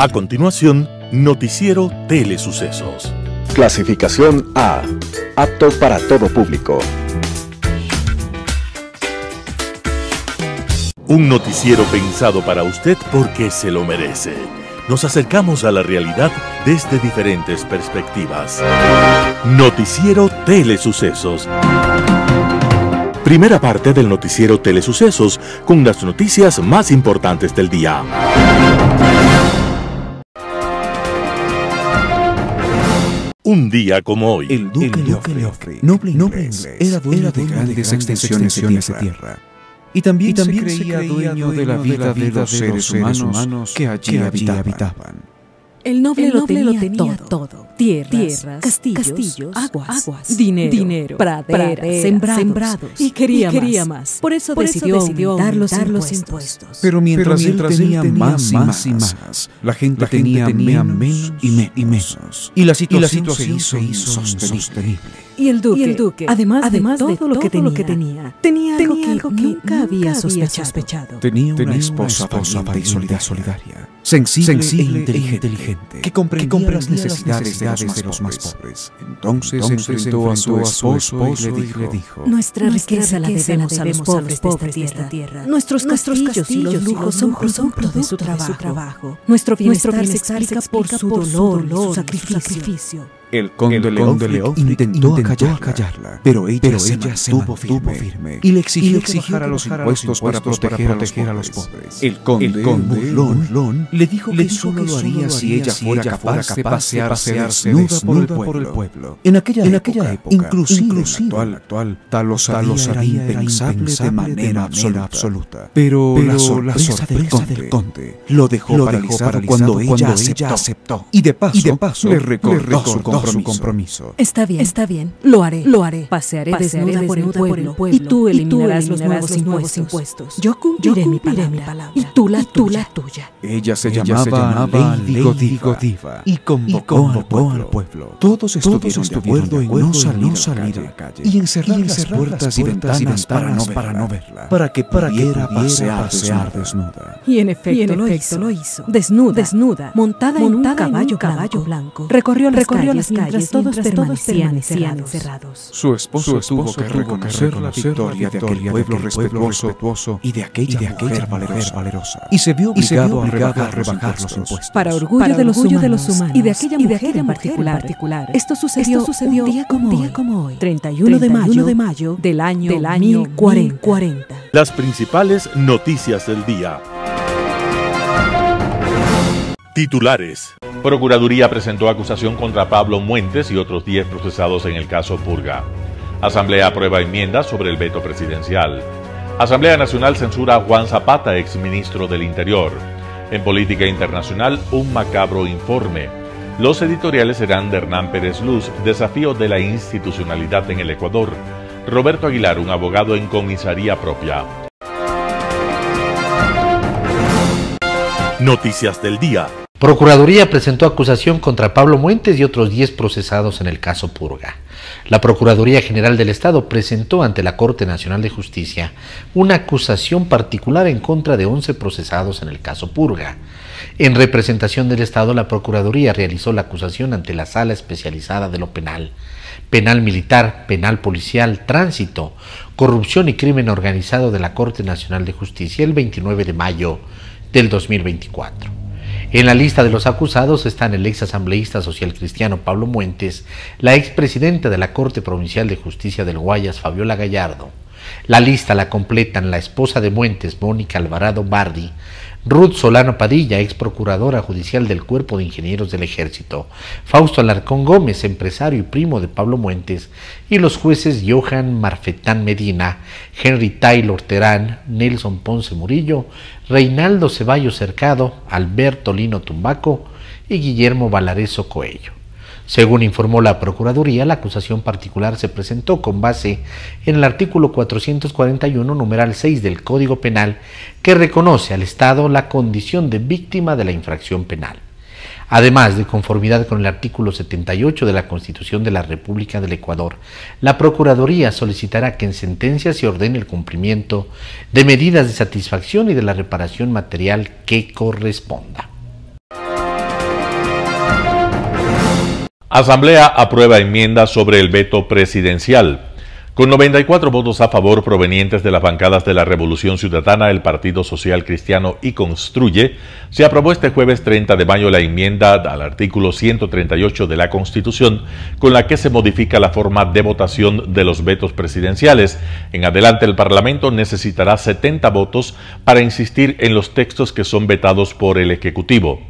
A continuación, Noticiero Telesucesos. Clasificación A. Apto para todo público. Un noticiero pensado para usted porque se lo merece. Nos acercamos a la realidad desde diferentes perspectivas. Noticiero Telesucesos. Primera parte del noticiero Telesucesos, con las noticias más importantes del día. Un día como hoy. El duque Leofre, noble inglés, era dueño de grandes extensiones de tierra. Y también se creía dueño de la vida de los seres humanos que allí habitaban. El noble lo tenía todo. Tierras, castillos, aguas, dinero, praderas, sembrados. Y quería más. Por eso decidió aumentar los impuestos. Pero mientras él tenía más y más, la gente tenía menos y menos. Y la situación se hizo insostenible. Y el duque, además de todo lo que tenía algo que nunca había sospechado. Tenía una esposa valiente y solidaria, sensible e inteligente, que comprendía las necesidades de los más pobres. Entonces enfrentó a su esposo y le dijo: Nuestra riqueza la debemos a los pobres de esta tierra. Nuestros castillos y los lujos son producto de su trabajo. Nuestro bienestar se explica por su dolor, su sacrificio. El conde Leofric intentó acallarla, pero ella se mantuvo firme y le exigió que bajara los impuestos para proteger a los pobres. El conde burlón le dijo que solo lo haría si ella fuera capaz de pasearse desnuda por el pueblo. En aquella época, inclusive en la actual, tal cosa era impensable de manera absoluta. Pero la sorpresa del conde lo dejó paralizado cuando ella aceptó. Y de paso le recordó su compromiso. Está bien, lo haré. Pasearé desnuda por el pueblo y tú eliminarás los nuevos impuestos. Yo cumpliré mi palabra y tú la tuya. Ella se llamaba Lady Godiva y convocó al pueblo. Todos estuvieron de acuerdo en no salir a la calle y encerrar las puertas y ventanas para no verla, para que pudiera pasear desnuda. Y en efecto lo hizo. Desnuda, montada en un caballo blanco. Recorrió las calles mientras todos permanecían encerrados. Su esposo tuvo que reconocer la victoria de aquel pueblo respetuoso y de aquella mujer valerosa. Y se vio obligado a rebajar los impuestos. Para orgullo de los humanos y de aquella mujer en particular. Esto sucedió un día como hoy, 31 de mayo del año 1040. Las principales noticias del día. Titulares. Procuraduría presentó acusación contra Pablo Muentes y otros 10 procesados en el caso Purga. Asamblea aprueba enmiendas sobre el veto presidencial. Asamblea Nacional censura a Juan Zapata, exministro del Interior. En política internacional, un macabro informe. Los editoriales serán de Hernán Pérez Luz, desafío de la institucionalidad en el Ecuador. Roberto Aguilar, un abogado en comisaría propia. Noticias del día. Procuraduría presentó acusación contra Pablo Muentes y otros 10 procesados en el caso Purga. La Procuraduría General del Estado presentó ante la Corte Nacional de Justicia una acusación particular en contra de 11 procesados en el caso Purga. En representación del Estado, la Procuraduría realizó la acusación ante la Sala Especializada de lo Penal, Penal Militar, Penal Policial, Tránsito, Corrupción y Crimen Organizado de la Corte Nacional de Justicia el 29 de mayo del 2024. En la lista de los acusados están el ex asambleísta social cristiano Pablo Muentes, la expresidenta de la Corte Provincial de Justicia del Guayas, Fabiola Gallardo. La lista la completan la esposa de Muentes, Mónica Alvarado Bardi, Ruth Solano Padilla, ex procuradora judicial del Cuerpo de Ingenieros del Ejército, Fausto Alarcón Gómez, empresario y primo de Pablo Muentes, y los jueces Johan Marfetán Medina, Henry Taylor Terán, Nelson Ponce Murillo, Reinaldo Ceballos Cercado, Alberto Lino Tumbaco y Guillermo Valareso Coello. Según informó la Procuraduría, la acusación particular se presentó con base en el artículo 441, numeral 6 del Código Penal, que reconoce al Estado la condición de víctima de la infracción penal. Además, de conformidad con el artículo 78 de la Constitución de la República del Ecuador, la Procuraduría solicitará que en sentencia se ordene el cumplimiento de medidas de satisfacción y de la reparación material que corresponda. Asamblea aprueba enmienda sobre el veto presidencial. Con 94 votos a favor provenientes de las bancadas de la Revolución Ciudadana, el Partido Social Cristiano y Construye, se aprobó este jueves 30 de mayo la enmienda al artículo 138 de la Constitución, con la que se modifica la forma de votación de los vetos presidenciales. En adelante, el Parlamento necesitará 70 votos para insistir en los textos que son vetados por el Ejecutivo.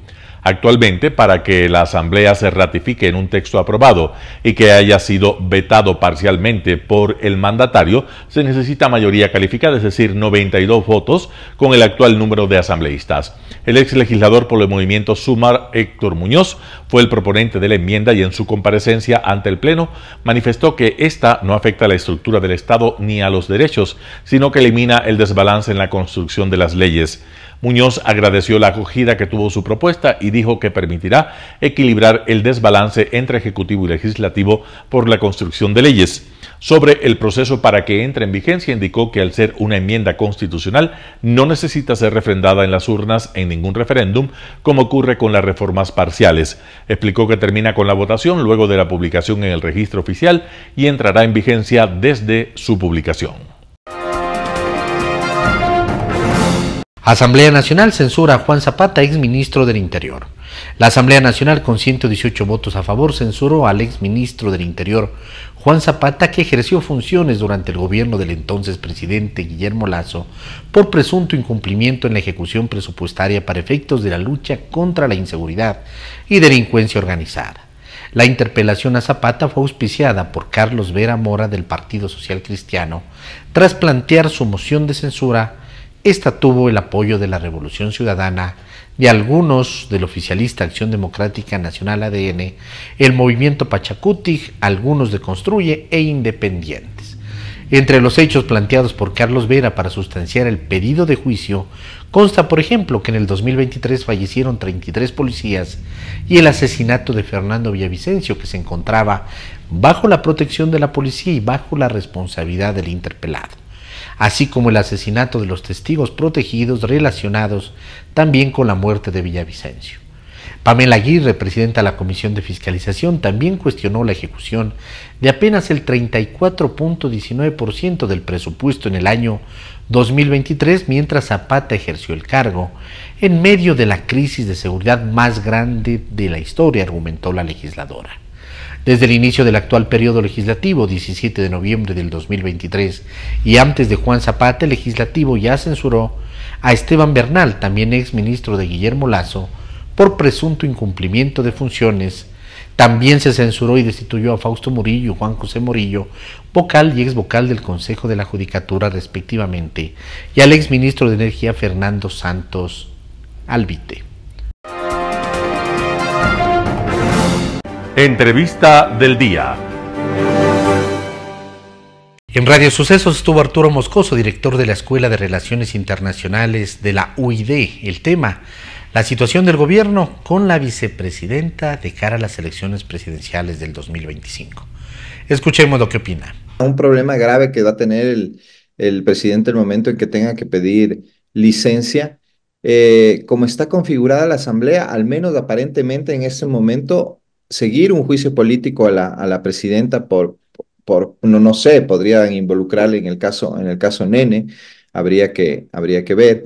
Actualmente, para que la Asamblea se ratifique en un texto aprobado y que haya sido vetado parcialmente por el mandatario, se necesita mayoría calificada, es decir, 92 votos con el actual número de asambleístas. El ex legislador por el movimiento Sumar, Héctor Muñoz, fue el proponente de la enmienda y en su comparecencia ante el Pleno manifestó que esta no afecta a la estructura del Estado ni a los derechos, sino que elimina el desbalance en la construcción de las leyes. Muñoz agradeció la acogida que tuvo su propuesta y dijo que permitirá equilibrar el desbalance entre Ejecutivo y Legislativo por la construcción de leyes. Sobre el proceso para que entre en vigencia, indicó que al ser una enmienda constitucional no necesita ser refrendada en las urnas en ningún referéndum, como ocurre con las reformas parciales. Explicó que termina con la votación luego de la publicación en el registro oficial y entrará en vigencia desde su publicación. Asamblea Nacional censura a Juan Zapata, exministro del Interior. La Asamblea Nacional, con 118 votos a favor, censuró al exministro del Interior, Juan Zapata, que ejerció funciones durante el gobierno del entonces presidente Guillermo Lasso por presunto incumplimiento en la ejecución presupuestaria para efectos de la lucha contra la inseguridad y delincuencia organizada. La interpelación a Zapata fue auspiciada por Carlos Vera Mora del Partido Social Cristiano. Tras plantear su moción de censura, esta tuvo el apoyo de la Revolución Ciudadana, de algunos del oficialista Acción Democrática Nacional ADN, el movimiento Pachacuti, algunos de Construye e independientes. Entre los hechos planteados por Carlos Vera para sustanciar el pedido de juicio, consta, por ejemplo, que en el 2023 fallecieron 33 policías y el asesinato de Fernando Villavicencio, que se encontraba bajo la protección de la policía y bajo la responsabilidad del interpelado, así como el asesinato de los testigos protegidos relacionados también con la muerte de Villavicencio. Pamela Aguirre, presidenta de la Comisión de Fiscalización, también cuestionó la ejecución de apenas el 34.19% del presupuesto en el año 2023, mientras Zapata ejerció el cargo, en medio de la crisis de seguridad más grande de la historia, argumentó la legisladora. Desde el inicio del actual periodo legislativo, 17 de noviembre del 2023, y antes de Juan Zapata, el legislativo ya censuró a Esteban Bernal, también ex ministro de Guillermo Lasso, por presunto incumplimiento de funciones. También se censuró y destituyó a Fausto Murillo y Juan José Murillo, vocal y ex vocal del Consejo de la Judicatura respectivamente, y al ex ministro de Energía Fernando Santos Albite. Entrevista del día. En Radio Sucesos estuvo Arturo Moscoso, director de la Escuela de Relaciones Internacionales de la UID. El tema: la situación del gobierno con la vicepresidenta de cara a las elecciones presidenciales del 2025. Escuchemos lo que opina. Un problema grave que va a tener el presidente el momento en que tenga que pedir licencia. Como está configurada la Asamblea, al menos aparentemente en este momento, seguir un juicio político a la presidenta no sé, podrían involucrarle en el caso Nene, habría que ver.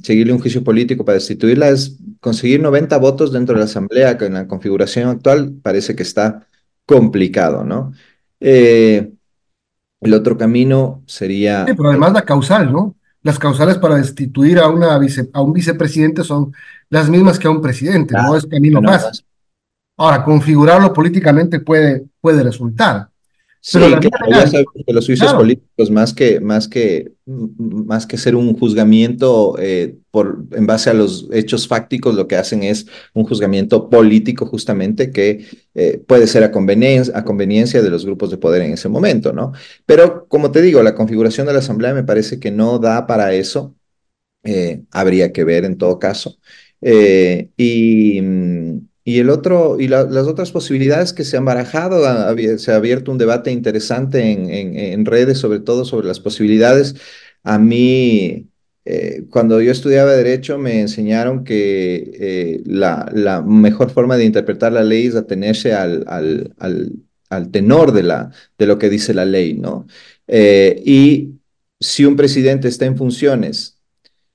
Seguirle un juicio político para destituirla es conseguir 90 votos dentro de la Asamblea, que en la configuración actual parece que está complicado, ¿no? El otro camino sería... Sí, pero además la causal, ¿no? Las causales para destituir a un vicepresidente son las mismas que a un presidente, Claro, no es camino no, fácil. Ahora, configurarlo políticamente puede resultar. Sí, Pero la claro, vía ya legal, sabemos que los juicios claro, políticos, más que ser un juzgamiento en base a los hechos fácticos, lo que hacen es un juzgamiento político justamente que puede ser a conveniencia de los grupos de poder en ese momento, ¿no? Pero, como te digo, la configuración de la Asamblea me parece que no da para eso. Habría que ver en todo caso. Las otras posibilidades que se han barajado, se ha abierto un debate interesante en redes, sobre todo sobre las posibilidades. A mí cuando yo estudiaba Derecho me enseñaron que la mejor forma de interpretar la ley es atenerse al tenor de lo que dice la ley, ¿no? Y si un presidente está en funciones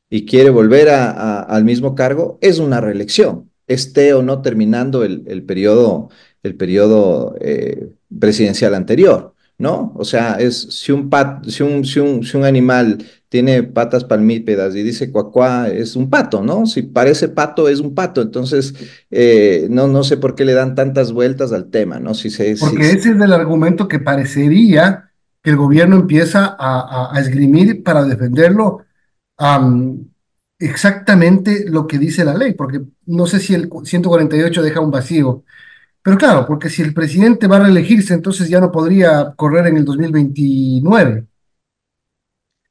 y quiere volver al mismo cargo, es una reelección, esté o no terminando el periodo presidencial anterior, ¿no? O sea, si un animal tiene patas palmípedas y dice cuacuá, es un pato, ¿no? Si parece pato, es un pato. Entonces, no sé por qué le dan tantas vueltas al tema, ¿no? Porque ese es el argumento que parecería que el gobierno empieza a esgrimir para defenderlo, am, exactamente lo que dice la ley, porque no sé si el 148 deja un vacío, pero claro, porque si el presidente va a reelegirse, entonces ya no podría correr en el 2029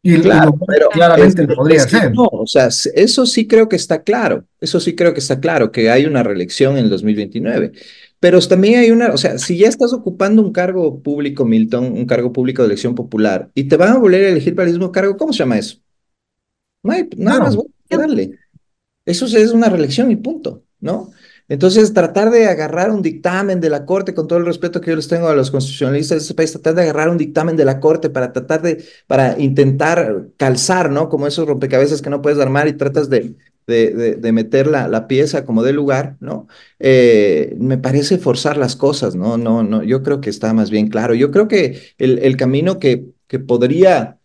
y Claro, lo pero claramente lo podría es que hacer. no, o sea, eso sí creo que está claro, eso sí creo que está claro, que hay una reelección en el 2029, pero también hay una, o sea, si ya estás ocupando un cargo público, Milton, un cargo público de elección popular, y te van a volver a elegir para el mismo cargo, ¿cómo se llama eso? No hay más Claro, vuelta que darle. Eso es una reelección y punto, ¿no? Entonces, tratar de agarrar un dictamen de la Corte, con todo el respeto que yo les tengo a los constitucionalistas de este país, tratar de agarrar un dictamen de la Corte para para intentar calzar, ¿no? Como esos rompecabezas que no puedes armar y tratas de meter la pieza como de lugar, ¿no? Me parece forzar las cosas, ¿no? No, yo creo que está más bien claro. Yo creo que el camino que podría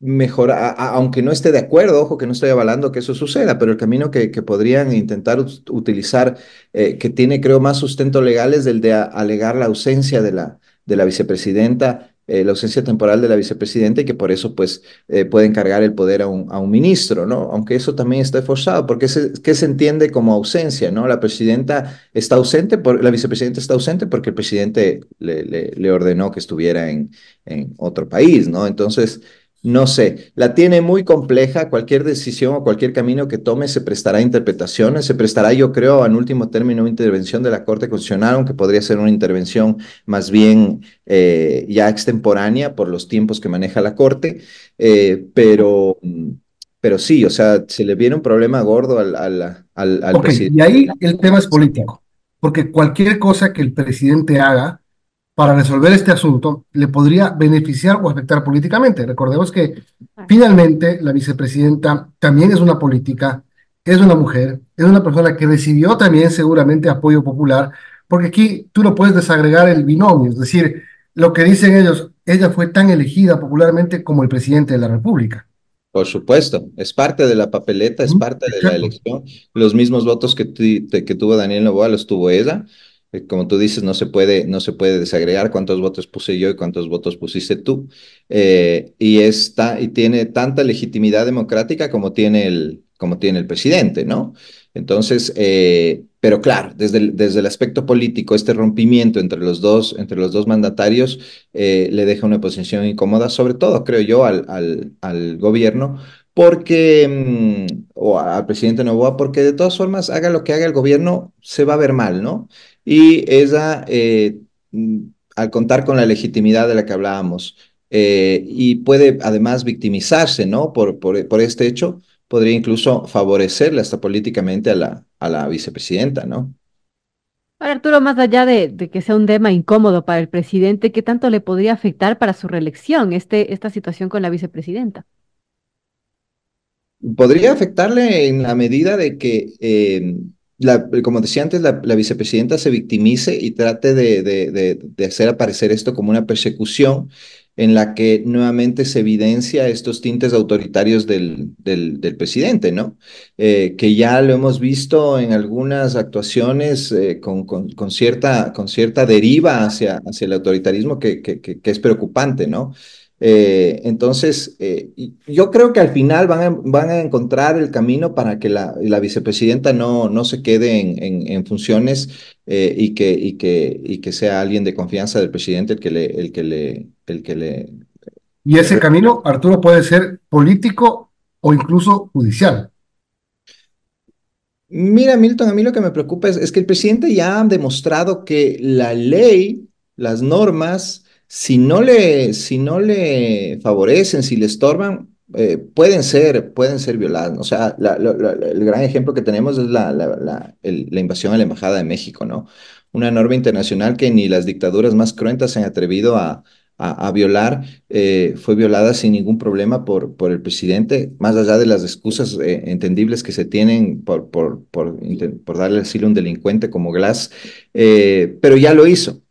mejorar, aunque no esté de acuerdo, ojo que no estoy avalando que eso suceda, pero el camino que podrían intentar utilizar, que tiene creo más sustento legal, es el de alegar la ausencia de la vicepresidenta, la ausencia temporal de la vicepresidenta y que por eso pues pueden cargar el poder a un ministro, ¿no? Aunque eso también está forzado, porque ¿qué se entiende como ausencia, ¿no? La presidenta está ausente, la vicepresidenta está ausente porque el presidente le ordenó que estuviera en otro país, ¿no? Entonces... No sé, la tiene muy compleja, cualquier decisión o cualquier camino que tome se prestará a interpretaciones, se prestará, yo creo, en último término, una intervención de la Corte Constitucional, aunque podría ser una intervención más bien ya extemporánea por los tiempos que maneja la Corte, pero sí, o sea, se le viene un problema gordo al ok, presidente. y ahí el tema es político, porque cualquier cosa que el presidente haga para resolver este asunto le podría beneficiar o afectar políticamente. Recordemos que finalmente la vicepresidenta también es una política, es una mujer, es una persona que recibió también seguramente apoyo popular, porque aquí tú no puedes desagregar el binomio, es decir, lo que dicen ellos, ella fue tan elegida popularmente como el presidente de la República. Por supuesto, es parte de la papeleta, es ¿Mm? parte de la Exacto. elección. Los mismos votos que tuvo Daniel Noboa los tuvo ella. Como tú dices, no se puede desagregar cuántos votos puse yo y cuántos votos pusiste tú. Y tiene tanta legitimidad democrática como tiene el presidente, ¿no? Entonces, pero claro, desde el aspecto político, este rompimiento entre los dos mandatarios le deja una posición incómoda, sobre todo, creo yo, al gobierno, o al presidente Noboa, porque de todas formas, haga lo que haga el gobierno, se va a ver mal, ¿no? Y esa, al contar con la legitimidad de la que hablábamos, y puede además victimizarse, ¿no? Por este hecho, podría incluso favorecerle hasta políticamente a la vicepresidenta, ¿no? Ahora, Arturo, más allá de que sea un tema incómodo para el presidente, ¿qué tanto le podría afectar para su reelección esta situación con la vicepresidenta? Podría afectarle en la medida de que, como decía antes, la vicepresidenta se victimice y trate de hacer aparecer esto como una persecución en la que nuevamente se evidencia estos tintes autoritarios del presidente, ¿no? Que ya lo hemos visto en algunas actuaciones con cierta deriva hacia el autoritarismo que es preocupante, ¿no? Yo creo que al final van a encontrar el camino para que la vicepresidenta no se quede en funciones y que sea alguien de confianza del presidente el que le... Y ese camino, Arturo, puede ser político o incluso judicial. Mira, Milton, a mí lo que me preocupa es que el presidente ya ha demostrado que la ley, las normas, si no le favorecen, si le estorban, pueden ser violadas, ¿no? O sea, el gran ejemplo que tenemos es la invasión a la Embajada de México, ¿no? Una norma internacional que ni las dictaduras más cruentas se han atrevido a violar, fue violada sin ningún problema por el presidente, más allá de las excusas entendibles que se tienen por darle asilo a un delincuente como Glass, pero ya lo hizo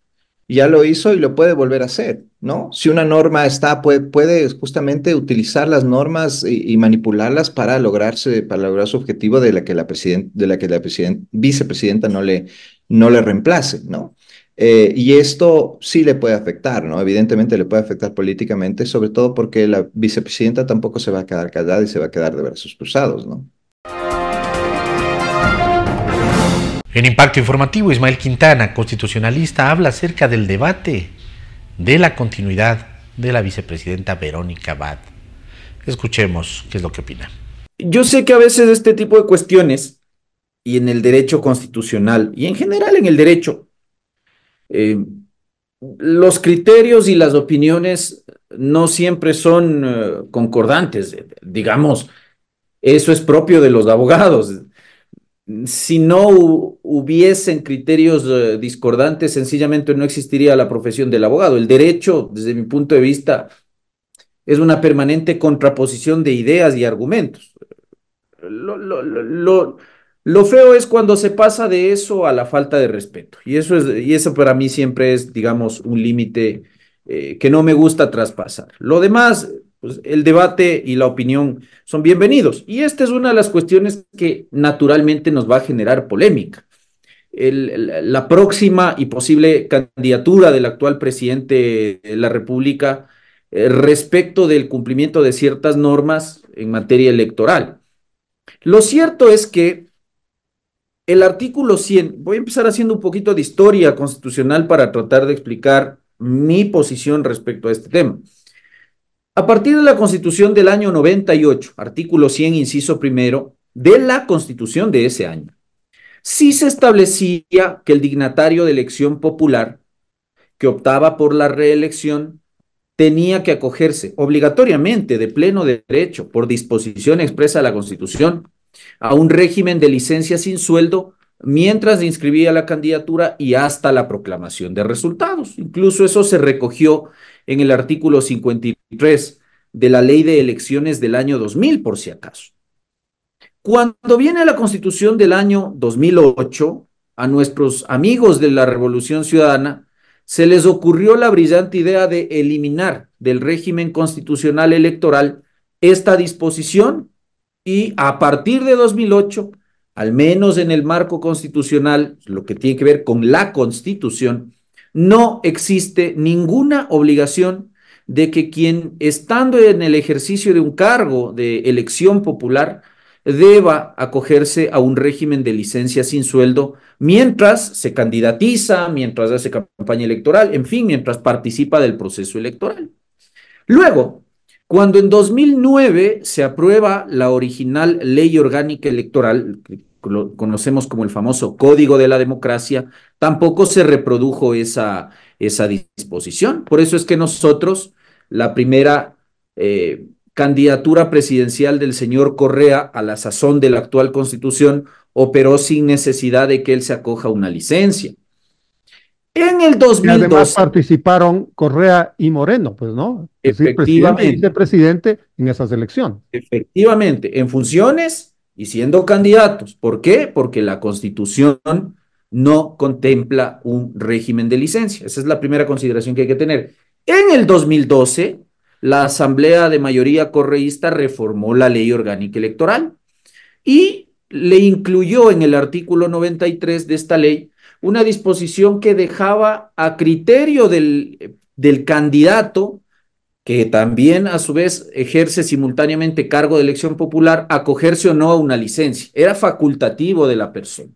y lo puede volver a hacer, ¿no? Si una norma puede justamente utilizar las normas y manipularlas para lograr su objetivo de la que vicepresidenta no le reemplace, ¿no? Y esto sí le puede afectar, ¿no? Evidentemente le puede afectar políticamente, sobre todo porque la vicepresidenta tampoco se va a quedar callada y se va a quedar de brazos cruzados, ¿no? En Impacto Informativo, Ismael Quintana, constitucionalista, habla acerca del debate de la continuidad de la vicepresidenta Verónica Abad. Escuchemos qué es lo que opina. Yo sé que a veces este tipo de cuestiones, y en el derecho constitucional, y en general en el derecho, los criterios y las opiniones no siempre son concordantes. Digamos, eso es propio de los abogados. Si no hubiesen criterios discordantes, sencillamente no existiría la profesión del abogado. El derecho, desde mi punto de vista, es una permanente contraposición de ideas y argumentos. Lo feo es cuando se pasa de eso a la falta de respeto. Y eso para mí siempre es, digamos, un límite que no me gusta traspasar. Lo demás, pues, el debate y la opinión son bienvenidos. Y esta es una de las cuestiones que naturalmente nos va a generar polémica. La próxima y posible candidatura del actual presidente de la República respecto del cumplimiento de ciertas normas en materia electoral. Lo cierto es que el artículo 100, voy a empezar haciendo un poquito de historia constitucional para tratar de explicar mi posición respecto a este tema. A partir de la Constitución del año 98, artículo 100, inciso primero, de la Constitución de ese año, sí se establecía que el dignatario de elección popular que optaba por la reelección tenía que acogerse obligatoriamente de pleno derecho, por disposición expresa de la Constitución, a un régimen de licencia sin sueldo mientras inscribía la candidatura y hasta la proclamación de resultados. Incluso eso se recogió en el artículo 53 de la Ley de Elecciones del año 2000, por si acaso. Cuando viene la Constitución del año 2008, a nuestros amigos de la Revolución Ciudadana se les ocurrió la brillante idea de eliminar del régimen constitucional electoral esta disposición y a partir de 2008, al menos en el marco constitucional, lo que tiene que ver con la Constitución, no existe ninguna obligación de que quien, estando en el ejercicio de un cargo de elección popular, deba acogerse a un régimen de licencia sin sueldo mientras se candidatiza, mientras hace campaña electoral, en fin, mientras participa del proceso electoral. Luego, cuando en 2009 se aprueba la original Ley Orgánica Electoral, que lo conocemos como el famoso Código de la Democracia, tampoco se reprodujo esa disposición. Por eso es que nosotros, la primera candidatura presidencial del señor Correa a la sazón de la actual Constitución operó sin necesidad de que él se acoja a una licencia. En el 2012... Y además participaron Correa y Moreno, pues, ¿no? Es decir, presidente y vicepresidente en esas elecciones. Efectivamente, en funciones y siendo candidatos. ¿Por qué? Porque la Constitución no contempla un régimen de licencia. Esa es la primera consideración que hay que tener. En el 2012, la Asamblea de mayoría correísta reformó la Ley Orgánica Electoral y le incluyó en el artículo 93 de esta ley una disposición que dejaba a criterio del candidato, que también a su vez ejerce simultáneamente cargo de elección popular, acogerse o no a una licencia. Era facultativo de la persona.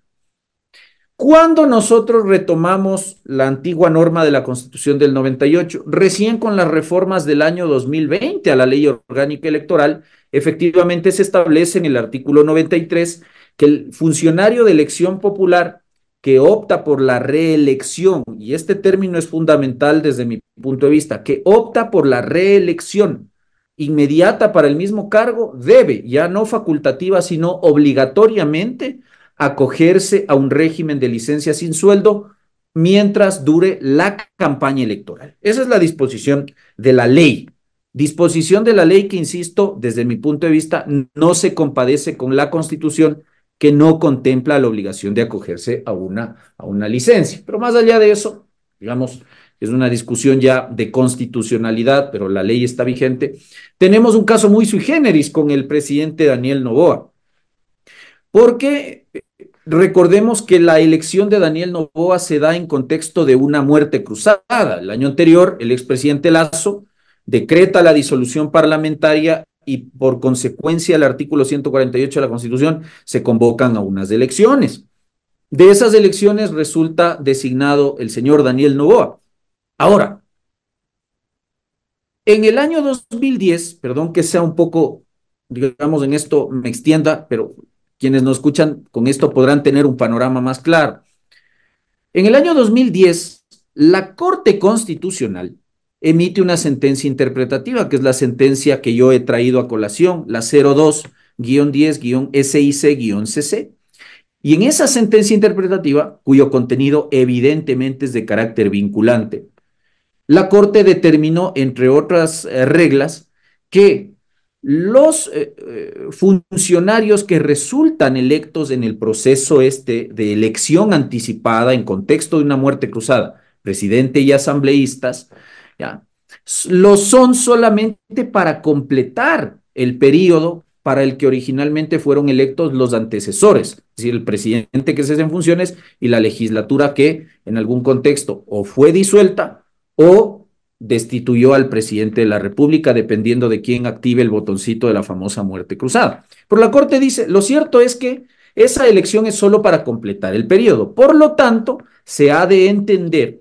Cuando nosotros retomamos la antigua norma de la Constitución del 98, recién con las reformas del año 2020 a la Ley Orgánica Electoral, efectivamente se establece en el artículo 93 que el funcionario de elección popular que opta por la reelección, y este término es fundamental desde mi punto de vista, que opta por la reelección inmediata para el mismo cargo, debe, ya no facultativa, sino obligatoriamente, acogerse a un régimen de licencia sin sueldo mientras dure la campaña electoral. Esa es la disposición de la ley. Disposición de la ley que, insisto, desde mi punto de vista, no se compadece con la Constitución, que no contempla la obligación de acogerse a una licencia. Pero más allá de eso, digamos, es una discusión ya de constitucionalidad, pero la ley está vigente. Tenemos un caso muy sui generis con el presidente Daniel Noboa, porque recordemos que la elección de Daniel Noboa se da en contexto de una muerte cruzada. El año anterior, el expresidente Lasso decreta la disolución parlamentaria y por consecuencia el artículo 148 de la Constitución se convocan a unas elecciones. De esas elecciones resulta designado el señor Daniel Noboa. Ahora, en el año 2010, perdón que sea un poco, digamos, en esto me extienda, pero quienes nos escuchan con esto podrán tener un panorama más claro. En el año 2010, la Corte Constitucional emite una sentencia interpretativa, que es la sentencia que yo he traído a colación, la 02-10-SIC-CC. Y en esa sentencia interpretativa, cuyo contenido evidentemente es de carácter vinculante, la Corte determinó, entre otras reglas, que los funcionarios que resultan electos en el proceso de elección anticipada en contexto de una muerte cruzada, presidente y asambleístas, ¿ya?, lo son solamente para completar el periodo para el que originalmente fueron electos los antecesores, es decir, el presidente que cese en funciones y la legislatura que en algún contexto o fue disuelta o destituyó al presidente de la República, dependiendo de quién active el botoncito de la famosa muerte cruzada. Pero la Corte dice, lo cierto es que esa elección es solo para completar el periodo. Por lo tanto, se ha de entender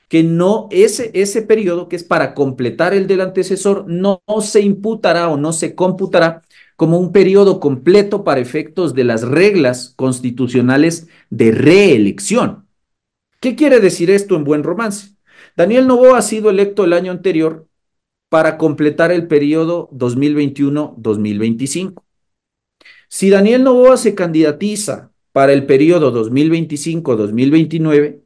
que no ese periodo que es para completar el del antecesor no se imputará o no se computará como un periodo completo para efectos de las reglas constitucionales de reelección. ¿Qué quiere decir esto en buen romance? Daniel Noboa ha sido electo el año anterior para completar el periodo 2021-2025. Si Daniel Noboa se candidatiza para el periodo 2025-2029,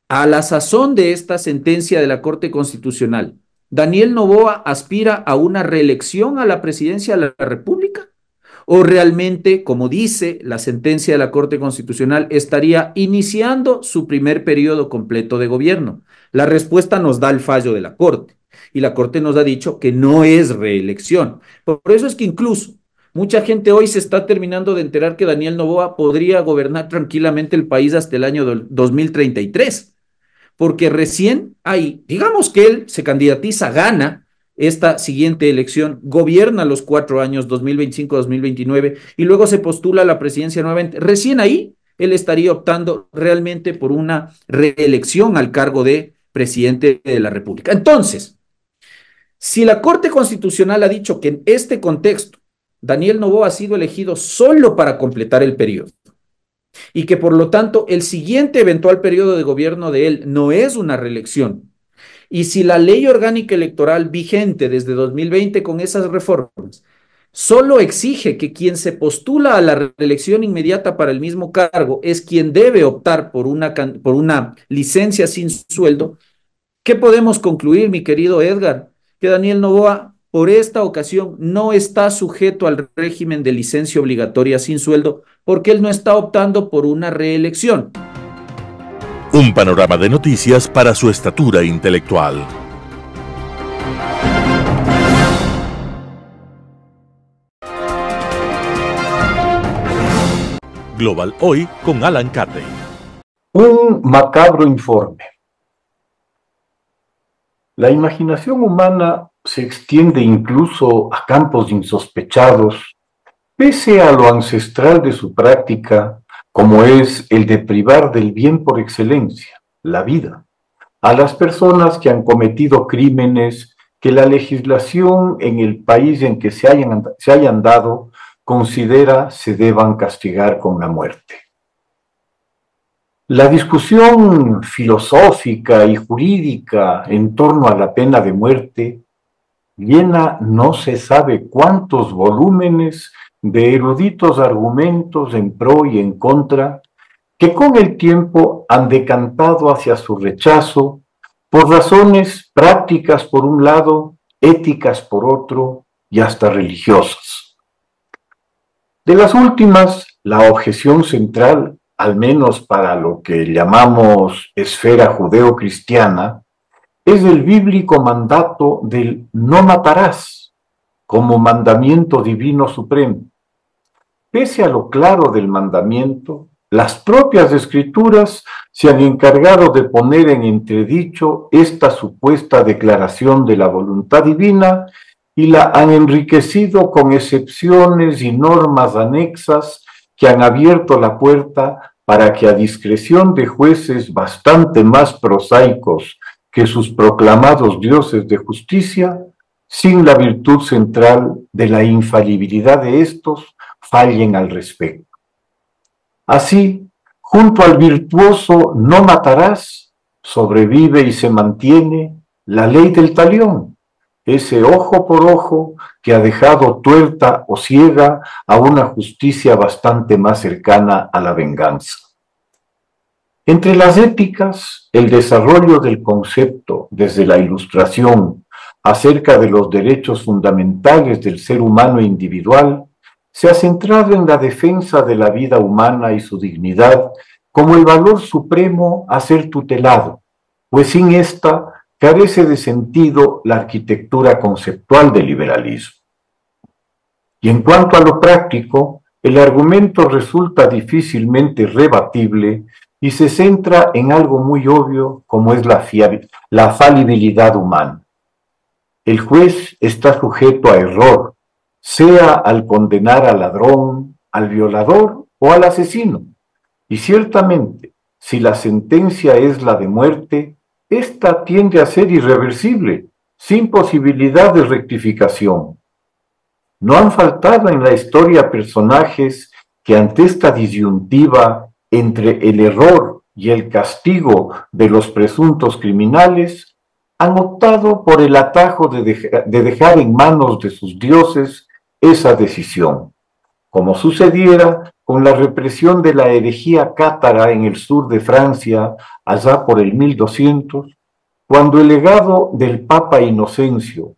a la sazón de esta sentencia de la Corte Constitucional, ¿Daniel Noboa aspira a una reelección a la presidencia de la República? ¿O realmente, como dice la sentencia de la Corte Constitucional, estaría iniciando su primer periodo completo de gobierno? La respuesta nos da el fallo de la Corte, y la Corte nos ha dicho que no es reelección. Por eso es que incluso mucha gente hoy se está terminando de enterar que Daniel Noboa podría gobernar tranquilamente el país hasta el año 2033. Porque recién ahí, digamos que él se candidatiza, gana esta siguiente elección, gobierna los 4 años, 2025-2029, y luego se postula a la presidencia nuevamente. Recién ahí, él estaría optando realmente por una reelección al cargo de presidente de la República. Entonces, si la Corte Constitucional ha dicho que en este contexto, Daniel Noboa ha sido elegido solo para completar el periodo, y que por lo tanto el siguiente eventual periodo de gobierno de él no es una reelección, y si la ley orgánica electoral vigente desde 2020 con esas reformas solo exige que quien se postula a la reelección inmediata para el mismo cargo es quien debe optar por una licencia sin sueldo, ¿qué podemos concluir, mi querido Edgar? Que Daniel Noboa por esta ocasión no está sujeto al régimen de licencia obligatoria sin sueldo, porque él no está optando por una reelección. Un panorama de noticias para su estatura intelectual. Global Hoy con Alan Carney. Un macabro informe. La imaginación humana se extiende incluso a campos insospechados, pese a lo ancestral de su práctica, como es el de privar del bien por excelencia, la vida, a las personas que han cometido crímenes que la legislación en el país en que se hayan dado considera se deban castigar con la muerte. La discusión filosófica y jurídica en torno a la pena de muerte llena no se sabe cuántos volúmenes de eruditos argumentos en pro y en contra, que con el tiempo han decantado hacia su rechazo por razones prácticas por un lado, éticas por otro y hasta religiosas. De las últimas, la objeción central, al menos para lo que llamamos esfera judeo-cristiana, es el bíblico mandato del no matarás como mandamiento divino supremo. Pese a lo claro del mandamiento, las propias escrituras se han encargado de poner en entredicho esta supuesta declaración de la voluntad divina y la han enriquecido con excepciones y normas anexas que han abierto la puerta para que a discreción de jueces bastante más prosaicos que sus proclamados dioses de justicia, sin la virtud central de la infalibilidad de estos, fallen al respecto. Así, junto al virtuoso no matarás, sobrevive y se mantiene la ley del talión, ese ojo por ojo que ha dejado tuerta o ciega a una justicia bastante más cercana a la venganza. Entre las éticas, el desarrollo del concepto desde la Ilustración acerca de los derechos fundamentales del ser humano individual se ha centrado en la defensa de la vida humana y su dignidad como el valor supremo a ser tutelado, pues sin esta carece de sentido la arquitectura conceptual del liberalismo. Y en cuanto a lo práctico, el argumento resulta difícilmente rebatible y se centra en algo muy obvio como es la falibilidad humana. El juez está sujeto a error, sea al condenar al ladrón, al violador o al asesino. Y ciertamente, si la sentencia es la de muerte, esta tiende a ser irreversible, sin posibilidad de rectificación. No han faltado en la historia personajes que ante esta disyuntiva entre el error y el castigo de los presuntos criminales, han optado por el atajo de dejar en manos de sus dioses esa decisión, como sucediera con la represión de la herejía cátara en el sur de Francia, allá por el 1200, cuando el legado del Papa Inocencio,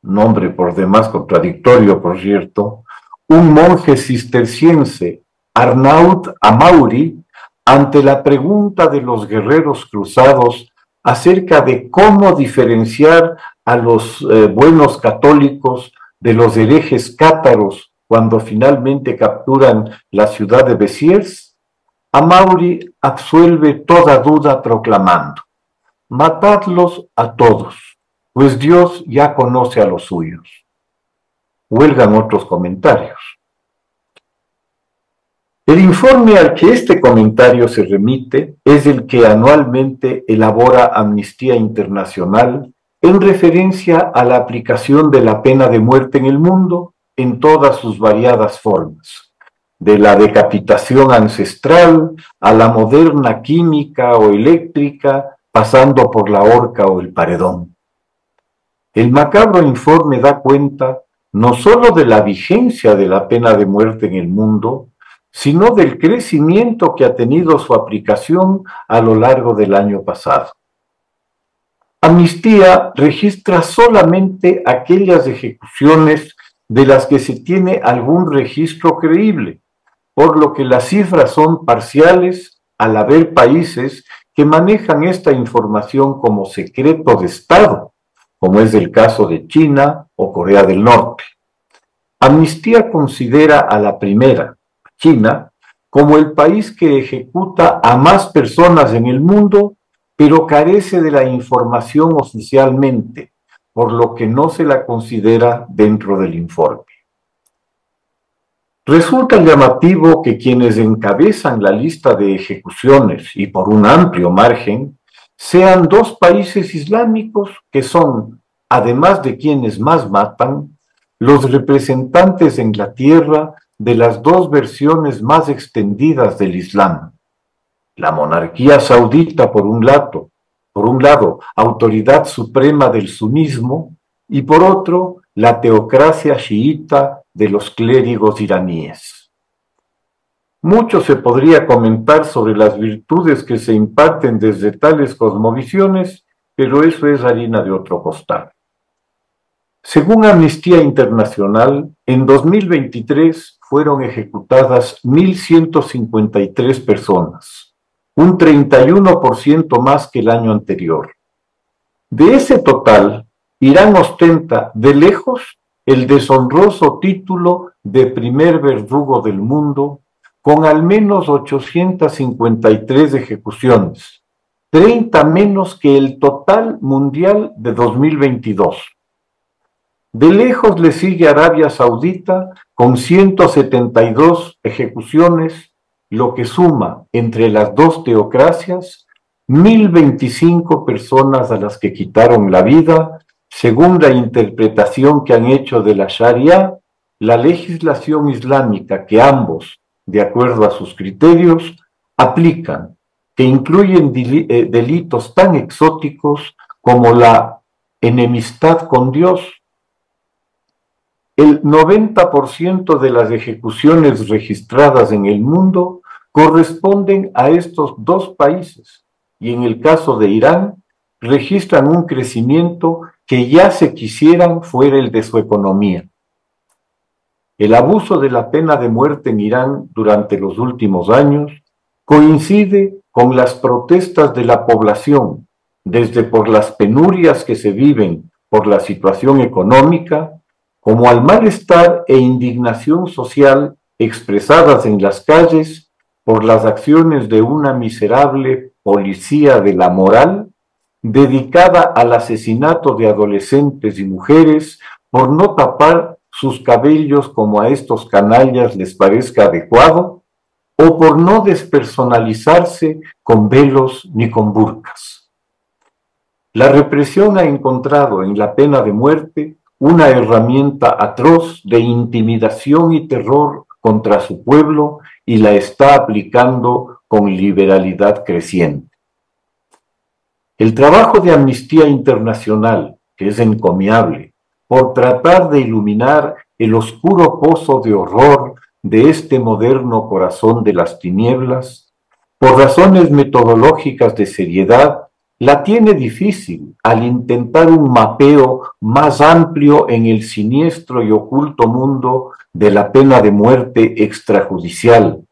nombre por demás contradictorio, por cierto, un monje cisterciense, Arnaud Amaury, ante la pregunta de los guerreros cruzados acerca de cómo diferenciar a los buenos católicos de los herejes cátaros cuando finalmente capturan la ciudad de Béziers, Amaury absuelve toda duda proclamando: matadlos a todos, pues Dios ya conoce a los suyos. Huelgan otros comentarios. El informe al que este comentario se remite es el que anualmente elabora Amnistía Internacional en referencia a la aplicación de la pena de muerte en el mundo en todas sus variadas formas, de la decapitación ancestral a la moderna química o eléctrica, pasando por la horca o el paredón. El macabro informe da cuenta no solo de la vigencia de la pena de muerte en el mundo, sino del crecimiento que ha tenido su aplicación a lo largo del año pasado. Amnistía registra solamente aquellas ejecuciones de las que se tiene algún registro creíble, por lo que las cifras son parciales al haber países que manejan esta información como secreto de Estado, como es el caso de China o Corea del Norte. Amnistía considera a la primera, China, como el país que ejecuta a más personas en el mundo, pero carece de la información oficialmente, por lo que no se la considera dentro del informe. Resulta llamativo que quienes encabezan la lista de ejecuciones, y por un amplio margen, sean dos países islámicos que son, además de quienes más matan, los representantes en la tierra de las dos versiones más extendidas del Islam. La monarquía saudita por un lado, autoridad suprema del sunismo, y por otro, la teocracia chiita de los clérigos iraníes. Mucho se podría comentar sobre las virtudes que se imparten desde tales cosmovisiones, pero eso es harina de otro costal. Según Amnistía Internacional, en 2023 fueron ejecutadas 1.153 personas, un 31% más que el año anterior. De ese total, Irán ostenta de lejos el deshonroso título de primer verdugo del mundo, con al menos 853 ejecuciones, 30 menos que el total mundial de 2022. De lejos le sigue Arabia Saudita con 172 ejecuciones, lo que suma entre las dos teocracias 1.025 personas a las que quitaron la vida, según la interpretación que han hecho de la Sharia, la legislación islámica que ambos, de acuerdo a sus criterios, aplican, que incluyen delitos tan exóticos como la enemistad con Dios. El 90% de las ejecuciones registradas en el mundo corresponden a estos dos países, y en el caso de Irán, registran un crecimiento que ya se quisieran fuera el de su economía. El abuso de la pena de muerte en Irán durante los últimos años coincide con las protestas de la población, desde por las penurias que se viven por la situación económica, como al malestar e indignación social expresadas en las calles por las acciones de una miserable policía de la moral dedicada al asesinato de adolescentes y mujeres por no tapar sus cabellos como a estos canallas les parezca adecuado, o por no despersonalizarse con velos ni con burkas. La represión ha encontrado en la pena de muerte una herramienta atroz de intimidación y terror contra su pueblo y la está aplicando con liberalidad creciente. El trabajo de Amnistía Internacional, que es encomiable, por tratar de iluminar el oscuro pozo de horror de este moderno corazón de las tinieblas, por razones metodológicas de seriedad, la tiene difícil al intentar un mapeo más amplio en el siniestro y oculto mundo de la pena de muerte extrajudicial,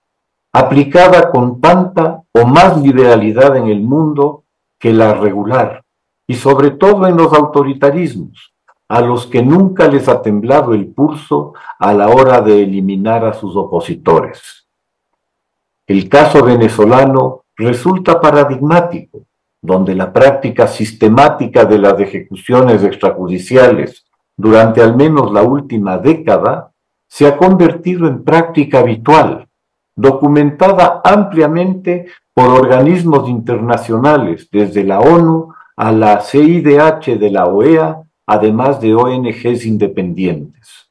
aplicada con tanta o más liberalidad en el mundo que la regular, y sobre todo en los autoritarismos, a los que nunca les ha temblado el pulso a la hora de eliminar a sus opositores. El caso venezolano resulta paradigmático, donde la práctica sistemática de las ejecuciones extrajudiciales durante al menos la última década se ha convertido en práctica habitual, documentada ampliamente por organismos internacionales, desde la ONU a la CIDH de la OEA, además de ONGs independientes.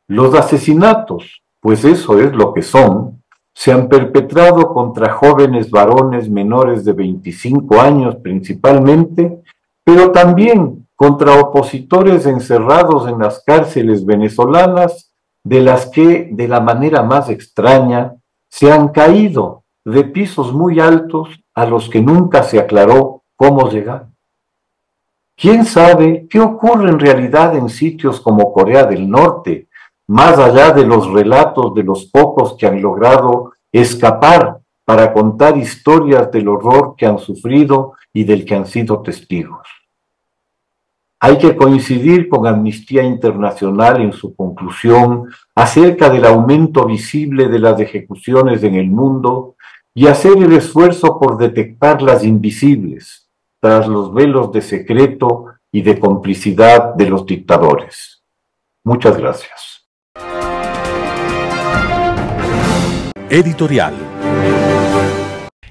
Los asesinatos, pues eso es lo que son, se han perpetrado contra jóvenes varones menores de 25 años principalmente, pero también contra opositores encerrados en las cárceles venezolanas, de las que, de la manera más extraña, se han caído de pisos muy altos a los que nunca se aclaró cómo llegar. ¿Quién sabe qué ocurre en realidad en sitios como Corea del Norte, más allá de los relatos de los pocos que han logrado escapar para contar historias del horror que han sufrido y del que han sido testigos? Hay que coincidir con Amnistía Internacional en su conclusión acerca del aumento visible de las ejecuciones en el mundo y hacer el esfuerzo por detectar las invisibles, tras los velos de secreto y de complicidad de los dictadores. Muchas gracias. Editorial.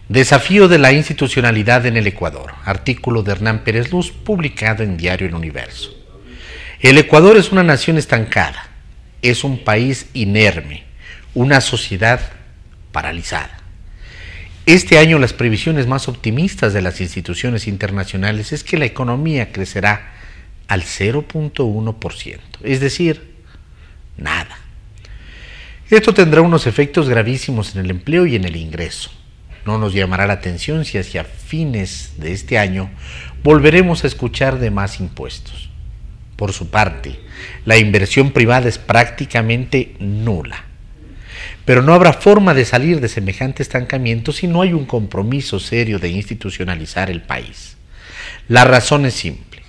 Desafío de la institucionalidad en el Ecuador. Artículo de Hernán Pérez Luz, publicado en Diario El Universo. El Ecuador es una nación estancada, es un país inerme, una sociedad paralizada. Este año las previsiones más optimistas de las instituciones internacionales es que la economía crecerá al 0.1%, es decir, nada. Esto tendrá unos efectos gravísimos en el empleo y en el ingreso. No nos llamará la atención si hacia fines de este año volveremos a escuchar de más impuestos. Por su parte, la inversión privada es prácticamente nula. Pero no habrá forma de salir de semejante estancamiento si no hay un compromiso serio de institucionalizar el país. La razón es simple.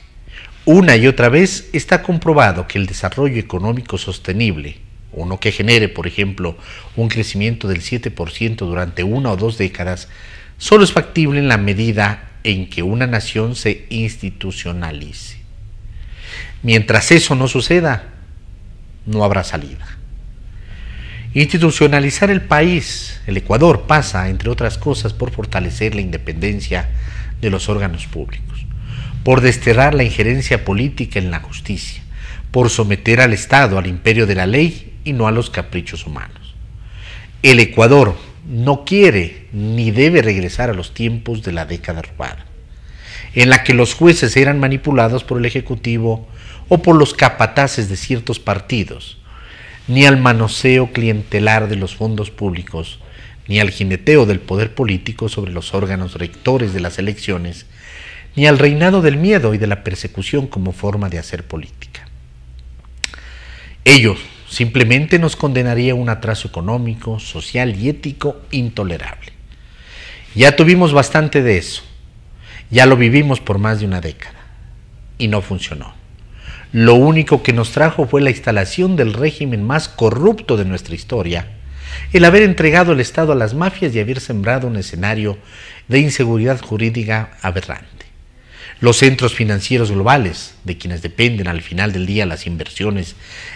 Una y otra vez está comprobado que el desarrollo económico sostenible, uno que genere, por ejemplo, un crecimiento del 7% durante 1 o 2 décadas, solo es factible en la medida en que una nación se institucionalice. Mientras eso no suceda, no habrá salida. Institucionalizar el país, el Ecuador, pasa, entre otras cosas, por fortalecer la independencia de los órganos públicos, por desterrar la injerencia política en la justicia, por someter al Estado al imperio de la ley y no a los caprichos humanos. El Ecuador no quiere ni debe regresar a los tiempos de la década robada, en la que los jueces eran manipulados por el Ejecutivo o por los capataces de ciertos partidos, ni al manoseo clientelar de los fondos públicos, ni al jineteo del poder político sobre los órganos rectores de las elecciones, ni al reinado del miedo y de la persecución como forma de hacer política. Ello simplemente nos condenaría a un atraso económico, social y ético intolerable. Ya tuvimos bastante de eso, ya lo vivimos por más de una década, y no funcionó. Lo único que nos trajo fue la instalación del régimen más corrupto de nuestra historia, el haber entregado el Estado a las mafias y haber sembrado un escenario de inseguridad jurídica aberrante. Los centros financieros globales, de quienes dependen al final del día las inversiones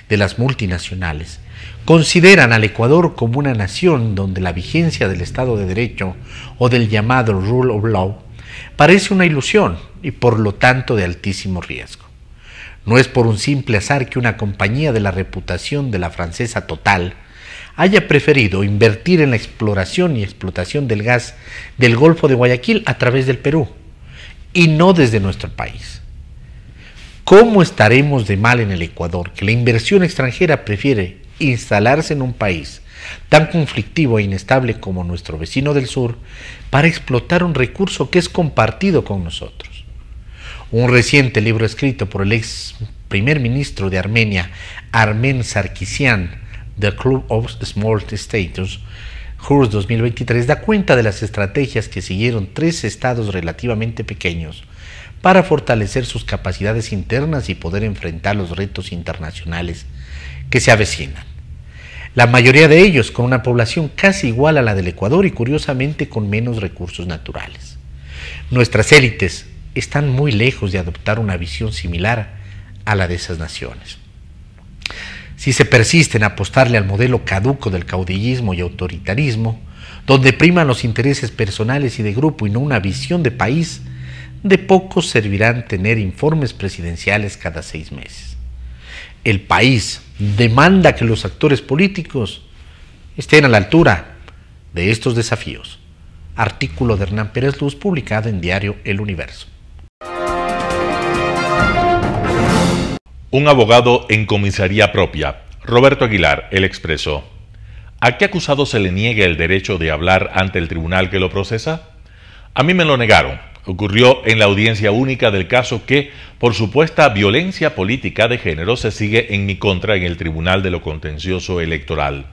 de las multinacionales, consideran al Ecuador como una nación donde la vigencia del Estado de Derecho o del llamado Rule of Law parece una ilusión y por lo tanto de altísimo riesgo. No es por un simple azar que una compañía de la reputación de la francesa Total haya preferido invertir en la exploración y explotación del gas del Golfo de Guayaquil a través del Perú, y no desde nuestro país. ¿Cómo estaremos de mal en el Ecuador que la inversión extranjera prefiere instalarse en un país tan conflictivo e inestable como nuestro vecino del sur para explotar un recurso que es compartido con nosotros? Un reciente libro escrito por el ex primer ministro de Armenia, Armen Sarkisian, The Club of Small States, JURS 2023, da cuenta de las estrategias que siguieron 3 estados relativamente pequeños para fortalecer sus capacidades internas y poder enfrentar los retos internacionales que se avecinan. La mayoría de ellos con una población casi igual a la del Ecuador y curiosamente con menos recursos naturales. Nuestras élites están muy lejos de adoptar una visión similar a la de esas naciones. Si se persiste en apostarle al modelo caduco del caudillismo y autoritarismo, donde priman los intereses personales y de grupo y no una visión de país, de poco servirán tener informes presidenciales cada 6 meses. El país demanda que los actores políticos estén a la altura de estos desafíos. Artículo de Hernán Pérez Luz, publicado en diario El Universo. Un abogado en comisaría propia. Roberto Aguilar, El Expreso. ¿A qué acusado se le niega el derecho de hablar ante el tribunal que lo procesa? A mí me lo negaron. Ocurrió en la audiencia única del caso que, por supuesta violencia política de género, se sigue en mi contra en el Tribunal de lo Contencioso Electoral.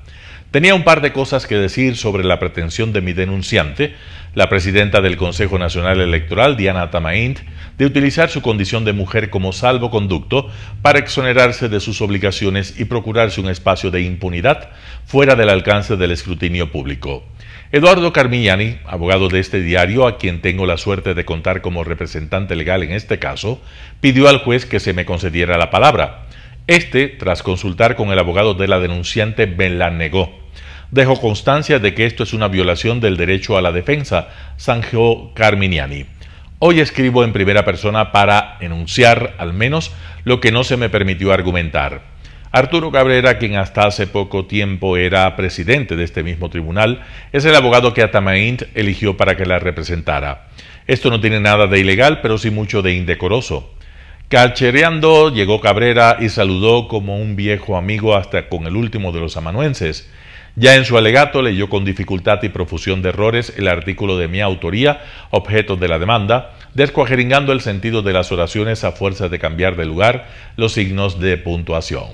Tenía un par de cosas que decir sobre la pretensión de mi denunciante, la presidenta del Consejo Nacional Electoral, Diana Tamaint, de utilizar su condición de mujer como salvoconducto para exonerarse de sus obligaciones y procurarse un espacio de impunidad fuera del alcance del escrutinio público. Eduardo Carmignani, abogado de este diario, a quien tengo la suerte de contar como representante legal en este caso, pidió al juez que se me concediera la palabra. Este, tras consultar con el abogado de la denunciante, me la negó. Dejó constancia de que esto es una violación del derecho a la defensa, zanjó Carmignani. Hoy escribo en primera persona para enunciar, al menos, lo que no se me permitió argumentar. Arturo Cabrera, quien hasta hace poco tiempo era presidente de este mismo tribunal, es el abogado que Atamaint eligió para que la representara. Esto no tiene nada de ilegal, pero sí mucho de indecoroso. Cachereando llegó Cabrera y saludó como un viejo amigo hasta con el último de los amanuenses. Ya en su alegato leyó con dificultad y profusión de errores el artículo de mi autoría, objeto de la demanda, descuajeringando el sentido de las oraciones a fuerza de cambiar de lugar los signos de puntuación.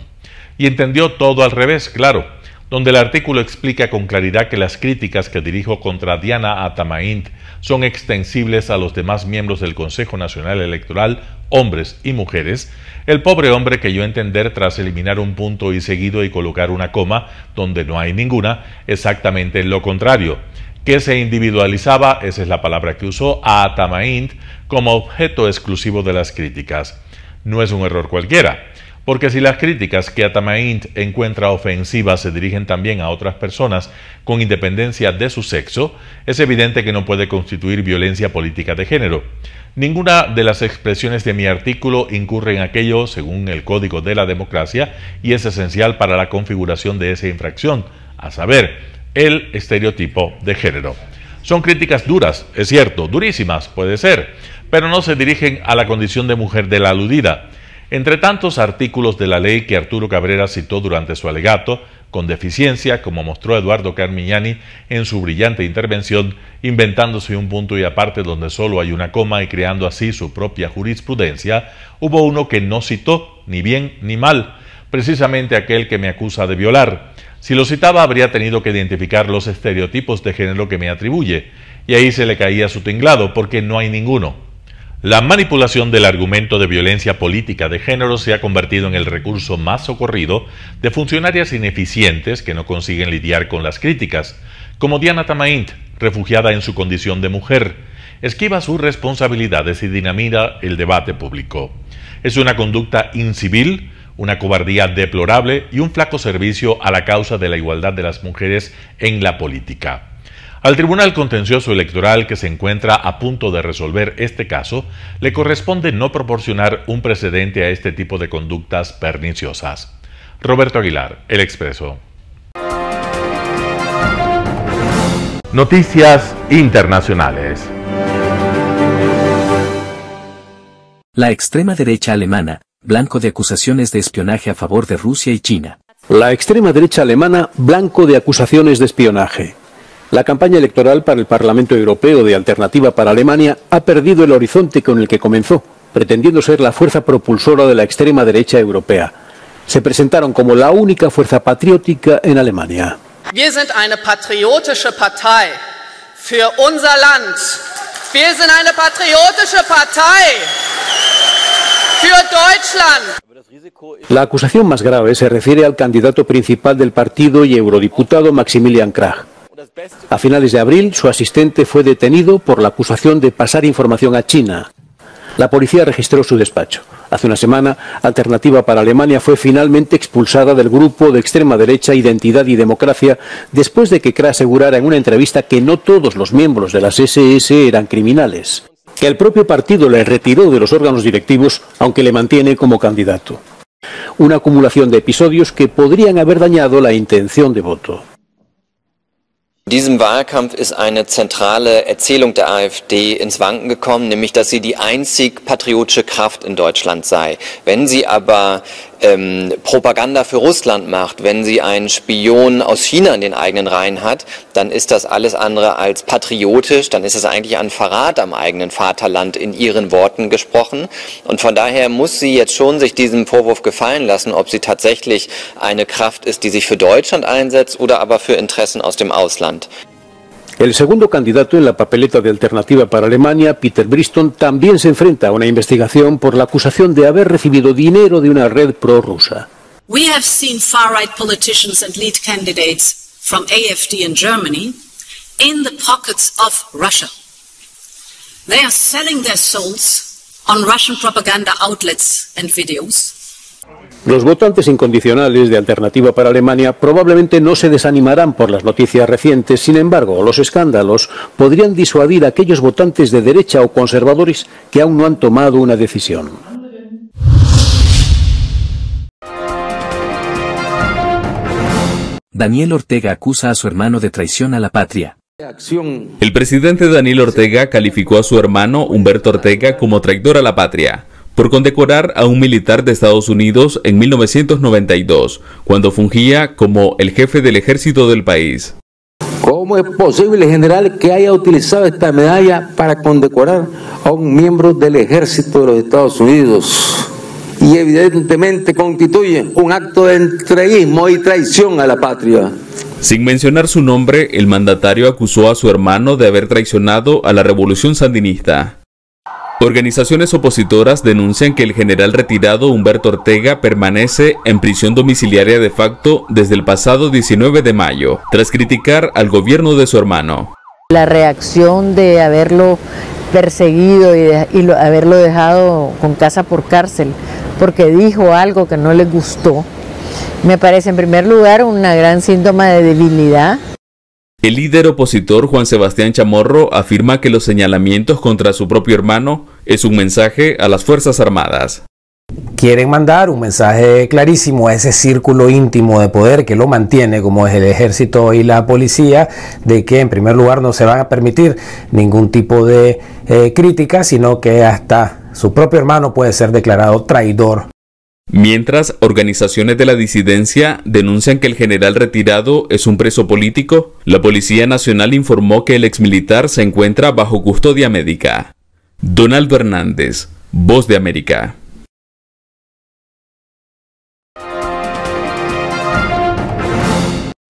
Y entendió todo al revés, claro, donde el artículo explica con claridad que las críticas que dirijo contra Diana Atamaint son extensibles a los demás miembros del Consejo Nacional Electoral, hombres y mujeres. El pobre hombre creyó entender, tras eliminar un punto y seguido y colocar una coma donde no hay ninguna, exactamente lo contrario, que se individualizaba, esa es la palabra que usó, a Atamaint como objeto exclusivo de las críticas. No es un error cualquiera, porque si las críticas que Atamaint encuentra ofensivas se dirigen también a otras personas con independencia de su sexo, es evidente que no puede constituir violencia política de género. Ninguna de las expresiones de mi artículo incurre en aquello según el Código de la Democracia y es esencial para la configuración de esa infracción, a saber, el estereotipo de género. Son críticas duras, es cierto, durísimas, puede ser, pero no se dirigen a la condición de mujer de la aludida. Entre tantos artículos de la ley que Arturo Cabrera citó durante su alegato, con deficiencia, como mostró Eduardo Carmignani en su brillante intervención, inventándose un punto y aparte donde solo hay una coma y creando así su propia jurisprudencia, hubo uno que no citó, ni bien ni mal, precisamente aquel que me acusa de violar. Si lo citaba, habría tenido que identificar los estereotipos de género que me atribuye, y ahí se le caía su tinglado, porque no hay ninguno. La manipulación del argumento de violencia política de género se ha convertido en el recurso más socorrido de funcionarias ineficientes que no consiguen lidiar con las críticas, como Diana Atamaint, refugiada en su condición de mujer, esquiva sus responsabilidades y dinamita el debate público. Es una conducta incivil, una cobardía deplorable y un flaco servicio a la causa de la igualdad de las mujeres en la política. Al Tribunal Contencioso Electoral, que se encuentra a punto de resolver este caso, le corresponde no proporcionar un precedente a este tipo de conductas perniciosas. Roberto Aguilar, El Expreso. Noticias internacionales. La extrema derecha alemana, blanco de acusaciones de espionaje a favor de Rusia y China. La extrema derecha alemana, blanco de acusaciones de espionaje. La campaña electoral para el Parlamento Europeo de Alternativa para Alemania ha perdido el horizonte con el que comenzó, pretendiendo ser la fuerza propulsora de la extrema derecha europea. Se presentaron como la única fuerza patriótica en Alemania. Wir sind eine patriotische Partei für unser Land. Wir sind eine patriotische Partei für Deutschland. La acusación más grave se refiere al candidato principal del partido y eurodiputado Maximilian Krah. A finales de abril, su asistente fue detenido por la acusación de pasar información a China. La policía registró su despacho. Hace una semana, Alternativa para Alemania fue finalmente expulsada del grupo de extrema derecha Identidad y Democracia después de que Krah asegurara en una entrevista que no todos los miembros de las SS eran criminales, que el propio partido le retiró de los órganos directivos, aunque le mantiene como candidato. Una acumulación de episodios que podrían haber dañado la intención de voto. In diesem Wahlkampf ist eine zentrale Erzählung der AfD ins Wanken gekommen, nämlich dass sie die einzig patriotische Kraft in Deutschland sei. Wenn sie aber Propaganda für Russland macht, wenn sie einen Spion aus China in den eigenen Reihen hat, dann ist das alles andere als patriotisch, dann ist es eigentlich ein Verrat am eigenen Vaterland in ihren Worten gesprochen. Und von daher muss sie jetzt schon sich diesem Vorwurf gefallen lassen, ob sie tatsächlich eine Kraft ist, die sich für Deutschland einsetzt oder aber für Interessen aus dem Ausland. El segundo candidato en la papeleta de Alternativa para Alemania, Peter Briston, también se enfrenta a una investigación por la acusación de haber recibido dinero de una red prorrusa. We have seen far-right politicians and lead candidates from AfD in Germany in the pockets of Russia. They are selling their souls on Russian propaganda outlets and videos. Los votantes incondicionales de Alternativa para Alemania probablemente no se desanimarán por las noticias recientes, sin embargo, los escándalos podrían disuadir a aquellos votantes de derecha o conservadores que aún no han tomado una decisión. Daniel Ortega acusa a su hermano de traición a la patria. El presidente Daniel Ortega calificó a su hermano Humberto Ortega como traidor a la patria, por condecorar a un militar de Estados Unidos en 1992, cuando fungía como el jefe del ejército del país. ¿Cómo es posible, general, que haya utilizado esta medalla para condecorar a un miembro del ejército de los Estados Unidos? Y evidentemente constituye un acto de entreguismo y traición a la patria. Sin mencionar su nombre, el mandatario acusó a su hermano de haber traicionado a la revolución sandinista. Organizaciones opositoras denuncian que el general retirado Humberto Ortega permanece en prisión domiciliaria de facto desde el pasado 19 de mayo, tras criticar al gobierno de su hermano. La reacción de haberlo perseguido y haberlo dejado con casa por cárcel porque dijo algo que no le gustó, me parece en primer lugar una gran síntoma de debilidad. El líder opositor Juan Sebastián Chamorro afirma que los señalamientos contra su propio hermano es un mensaje a las Fuerzas Armadas. Quieren mandar un mensaje clarísimo a ese círculo íntimo de poder que lo mantiene, como es el ejército y la policía, de que en primer lugar no se van a permitir ningún tipo de crítica, sino que hasta su propio hermano puede ser declarado traidor. Mientras, organizaciones de la disidencia denuncian que el general retirado es un preso político, la Policía Nacional informó que el exmilitar se encuentra bajo custodia médica. Donaldo Hernández, Voz de América.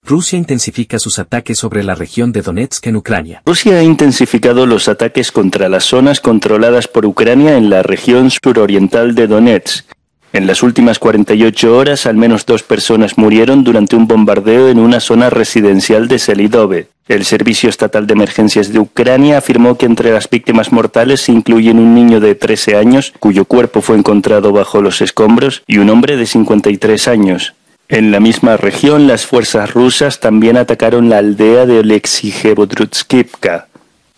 Rusia intensifica sus ataques sobre la región de Donetsk en Ucrania. Rusia ha intensificado los ataques contra las zonas controladas por Ucrania en la región suroriental de Donetsk. En las últimas 48 horas, al menos 2 personas murieron durante un bombardeo en una zona residencial de Selidove. El Servicio Estatal de Emergencias de Ucrania afirmó que entre las víctimas mortales se incluyen un niño de 13 años, cuyo cuerpo fue encontrado bajo los escombros, y un hombre de 53 años. En la misma región, las fuerzas rusas también atacaron la aldea de Oleksijebodrutskivka.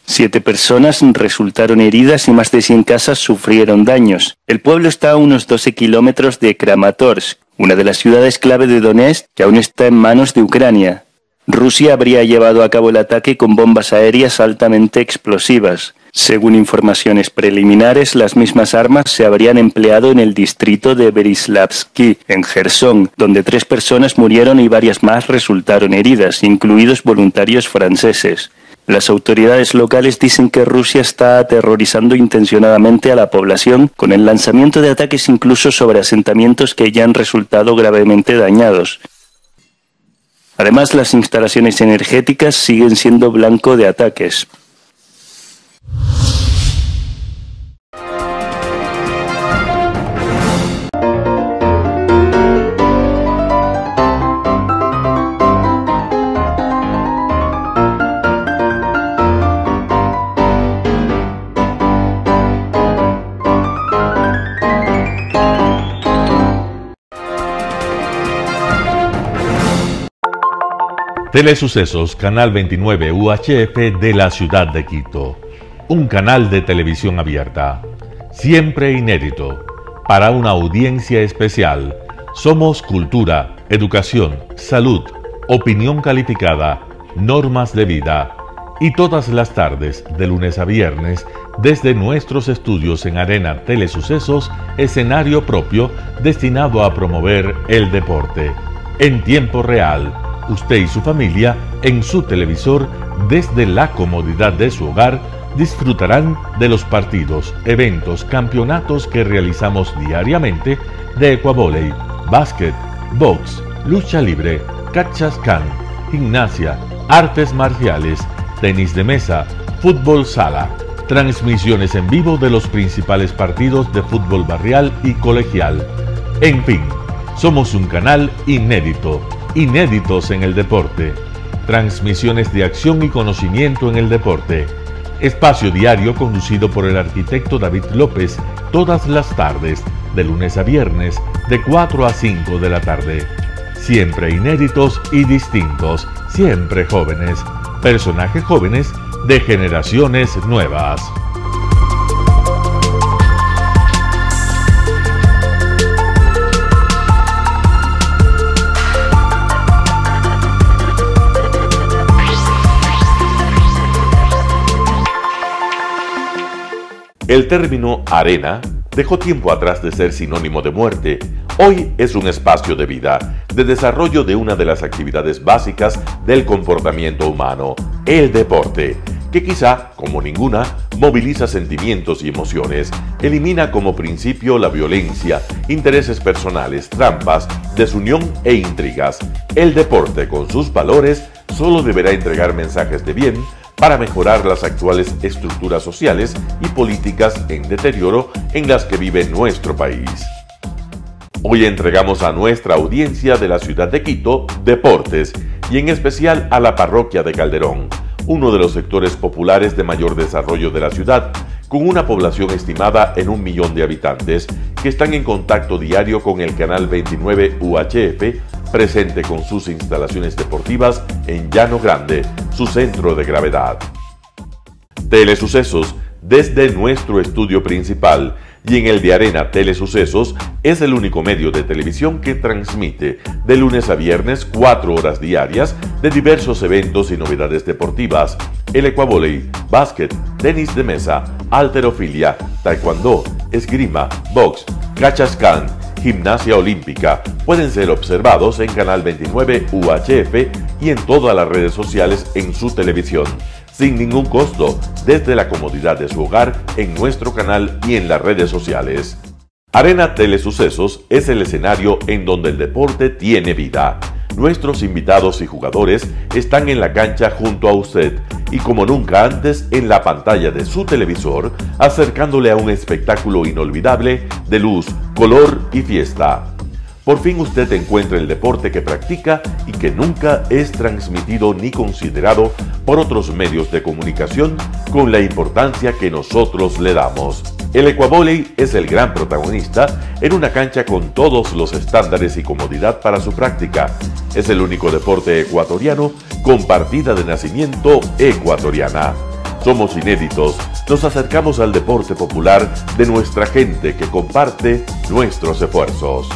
7 personas resultaron heridas y más de 100 casas sufrieron daños. El pueblo está a unos 12 kilómetros de Kramatorsk, una de las ciudades clave de Donetsk que aún está en manos de Ucrania. Rusia habría llevado a cabo el ataque con bombas aéreas altamente explosivas. Según informaciones preliminares, las mismas armas se habrían empleado en el distrito de Berislavsky, en Jersón, donde 3 personas murieron y varias más resultaron heridas, incluidos voluntarios franceses. Las autoridades locales dicen que Rusia está aterrorizando intencionadamente a la población con el lanzamiento de ataques incluso sobre asentamientos que ya han resultado gravemente dañados. Además, las instalaciones energéticas siguen siendo blanco de ataques. Telesucesos, Canal 29 UHF de la ciudad de Quito. Un canal de televisión abierta, siempre inédito, para una audiencia especial. Somos cultura, educación, salud, opinión calificada, normas de vida. Y todas las tardes, de lunes a viernes, desde nuestros estudios en Arena Telesucesos, escenario propio destinado a promover el deporte. En tiempo real, usted y su familia, en su televisor, desde la comodidad de su hogar, disfrutarán de los partidos, eventos, campeonatos que realizamos diariamente de ecuavóley, básquet, box, lucha libre, cachascán, gimnasia, artes marciales, tenis de mesa, fútbol sala, transmisiones en vivo de los principales partidos de fútbol barrial y colegial. En fin, somos un canal inédito. Inéditos en el deporte, transmisiones de acción y conocimiento en el deporte, espacio diario conducido por el arquitecto David López todas las tardes, de lunes a viernes, de 4 a 5 de la tarde. Siempre inéditos y distintos, siempre jóvenes, personajes jóvenes de generaciones nuevas. El término arena dejó tiempo atrás de ser sinónimo de muerte. Hoy es un espacio de vida, de desarrollo de una de las actividades básicas del comportamiento humano, el deporte, que quizá, como ninguna, moviliza sentimientos y emociones, elimina como principio la violencia, intereses personales, trampas, desunión e intrigas. El deporte, con sus valores, solo deberá entregar mensajes de bien para mejorar las actuales estructuras sociales y políticas en deterioro en las que vive nuestro país. Hoy entregamos a nuestra audiencia de la ciudad de Quito deportes y en especial a la parroquia de Calderón, uno de los sectores populares de mayor desarrollo de la ciudad, con una población estimada en 1 millón de habitantes que están en contacto diario con el canal 29 UHF, presente con sus instalaciones deportivas en Llano Grande, su centro de gravedad. Telesucesos, desde nuestro estudio principal y en el de Arena Telesucesos, es el único medio de televisión que transmite de lunes a viernes 4 horas diarias de diversos eventos y novedades deportivas: el ecuavóley, básquet, tenis de mesa, halterofilia, taekwondo, esgrima, box, cachascán, gimnasia olímpica. Pueden ser observados en Canal 29 UHF y en todas las redes sociales en su televisión, sin ningún costo, desde la comodidad de su hogar, en nuestro canal y en las redes sociales. Arena Telesucesos es el escenario en donde el deporte tiene vida. Nuestros invitados y jugadores están en la cancha junto a usted y como nunca antes en la pantalla de su televisor, acercándole a un espectáculo inolvidable de luz, color y fiesta. Por fin usted encuentra el deporte que practica y que nunca es transmitido ni considerado por otros medios de comunicación con la importancia que nosotros le damos. El ecuavóley es el gran protagonista en una cancha con todos los estándares y comodidad para su práctica. Es el único deporte ecuatoriano con partida de nacimiento ecuatoriana. Somos inéditos, nos acercamos al deporte popular de nuestra gente que comparte nuestros esfuerzos.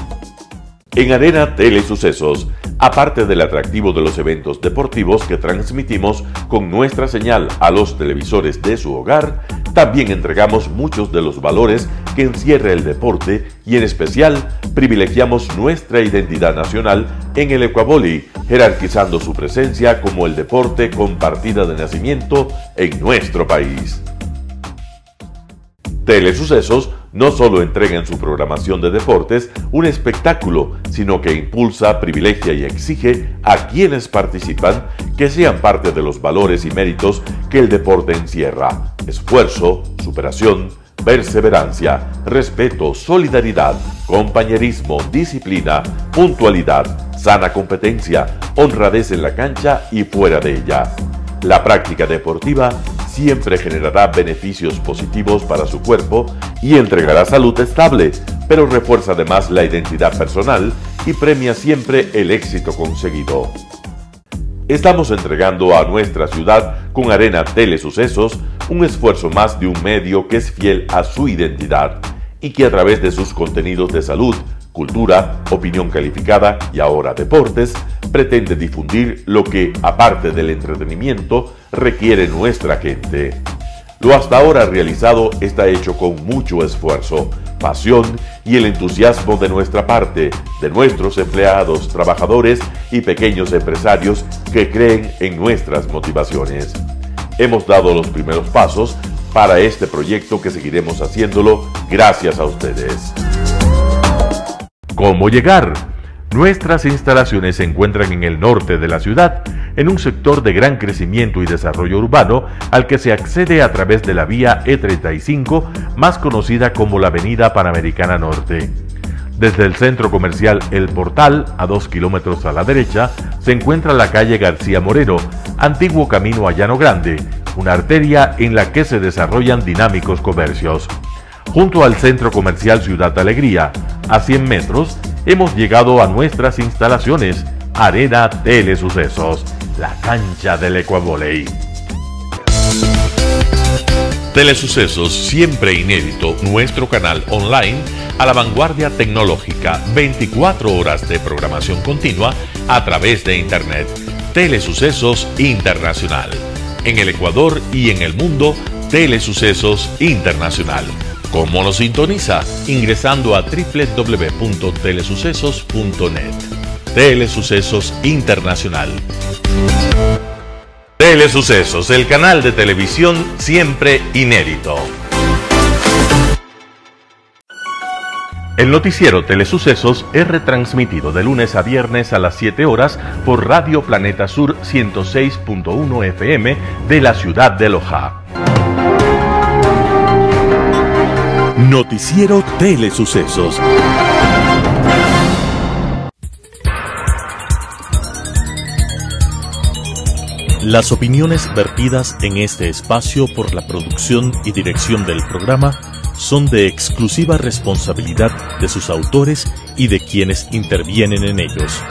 En Arena Telesucesos, aparte del atractivo de los eventos deportivos que transmitimos con nuestra señal a los televisores de su hogar, también entregamos muchos de los valores que encierra el deporte y en especial privilegiamos nuestra identidad nacional en el ecuavóley, jerarquizando su presencia como el deporte con partida de nacimiento en nuestro país. Telesucesos no solo entrega en su programación de deportes un espectáculo, sino que impulsa, privilegia y exige a quienes participan que sean parte de los valores y méritos que el deporte encierra: esfuerzo, superación, perseverancia, respeto, solidaridad, compañerismo, disciplina, puntualidad, sana competencia, honradez en la cancha y fuera de ella. La práctica deportiva siempre generará beneficios positivos para su cuerpo y entregará salud estable, pero refuerza además la identidad personal y premia siempre el éxito conseguido. Estamos entregando a nuestra ciudad con Arena Telesucesos un esfuerzo más de un medio que es fiel a su identidad y que a través de sus contenidos de salud, cultura, opinión calificada y ahora deportes, pretende difundir lo que, aparte del entretenimiento, requiere nuestra gente. Lo hasta ahora realizado está hecho con mucho esfuerzo, pasión y el entusiasmo de nuestra parte, de nuestros empleados, trabajadores y pequeños empresarios que creen en nuestras motivaciones. Hemos dado los primeros pasos para este proyecto que seguiremos haciéndolo gracias a ustedes. ¿Cómo llegar? Nuestras instalaciones se encuentran en el norte de la ciudad, en un sector de gran crecimiento y desarrollo urbano al que se accede a través de la vía E35, más conocida como la Avenida Panamericana Norte. Desde el centro comercial El Portal, a 2 kilómetros a la derecha, se encuentra la calle García Moreno, antiguo camino a Llano Grande, una arteria en la que se desarrollan dinámicos comercios. Junto al centro comercial Ciudad Alegría, a 100 metros, hemos llegado a nuestras instalaciones, Arena Telesucesos, la cancha del ecuavóley. Telesucesos, siempre inédito, nuestro canal online a la vanguardia tecnológica, 24 horas de programación continua a través de Internet. Telesucesos Internacional. En el Ecuador y en el mundo, Telesucesos Internacional. ¿Cómo lo sintoniza? Ingresando a www.telesucesos.net. Telesucesos Internacional. Telesucesos, el canal de televisión siempre inédito. El noticiero Telesucesos es retransmitido de lunes a viernes a las 7 horas por Radio Planeta Sur 106.1 FM de la ciudad de Loja. Noticiero Telesucesos. Las opiniones vertidas en este espacio por la producción y dirección del programa son de exclusiva responsabilidad de sus autores y de quienes intervienen en ellos.